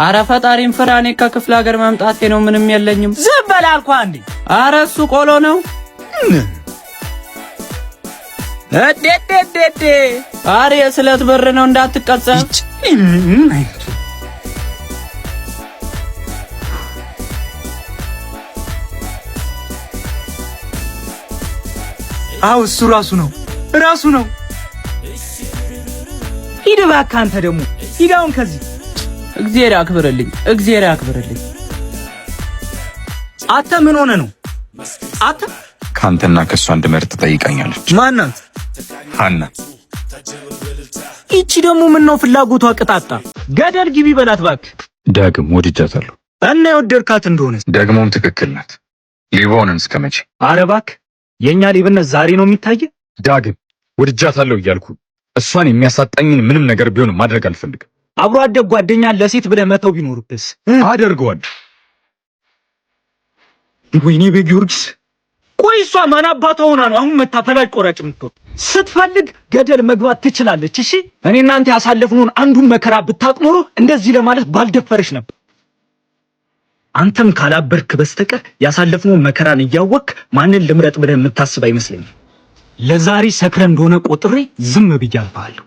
አረ ፈጣሪን ፍራ። እኔ ከክፍለ ሀገር መምጣቴ ነው፣ ምንም የለኝም። ዝም በል አልኩህ አንዴ። አረ እሱ ቆሎ ነው። እዴ አረ የስለት ብር ነው እንዳትቀጸፍ። አው እሱ ራሱ ነው። ሂድ እባክህ አንተ ደግሞ ሂድ አሁን ከዚህ። እግዚአብሔር ያክብርልኝ። አንተ ምን ሆነ ነው? አንተ ካንተና ከሷ እንድመርጥ ጠይቃኛለች። ማናት? ሀና። እቺ ደግሞ ምን ነው ፍላጎቷ ቅጣጣ። ገደል ግቢ በላት እባክህ። ዳግም ወድጃታለሁ። እና የወደድካት እንደሆነ ደግሞም ትክክል ናት። ሊቦንን እስከመቼ? ኧረ እባክህ የኛ ሊብነት ዛሬ ነው የሚታየ። ዳግም ወድጃታለሁ እያልኩ እሷን የሚያሳጣኝን ምንም ነገር ቢሆን ማድረግ አልፈልግም። አብሮ አደግ ጓደኛ ለሴት ብለህ መተው ቢኖርብስ? አደርገዋለሁ። ወይኔ በጊዮርጊስ። ቆይ እሷ ማን አባቷ ሆና ነው አሁን መታ ፈላጭ ቆራጭ የምትሆን? ስትፈልግ ገደል መግባት ትችላለች። እሺ እኔ እናንተ ያሳለፍነውን አንዱን መከራ ብታውቅ ኖሮ እንደዚህ ለማለት ባልደፈረሽ ነበር። አንተም ካላበርክ በስተቀር ያሳለፍነውን መከራን እያወቅክ ማንን ልምረጥ ብለህ የምታስብ አይመስለኝም። ለዛሬ ሰክረ እንደሆነ ቆጥሬ ዝም ብያለሁ።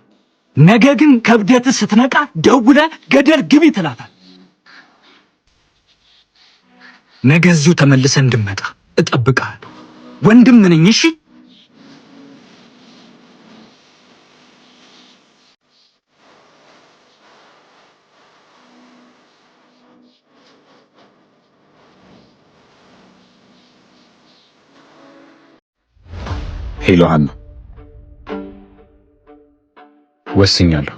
ነገ ግን ከብደት ስትነቃ ደውለህ ገደል ግቢ ትላታል። ነገ እዚሁ ተመልሰህ እንድመጣ እጠብቅሃለሁ። ወንድም ነኝ። እሺ ሄሎ ሀና፣ ወስኛለሁ።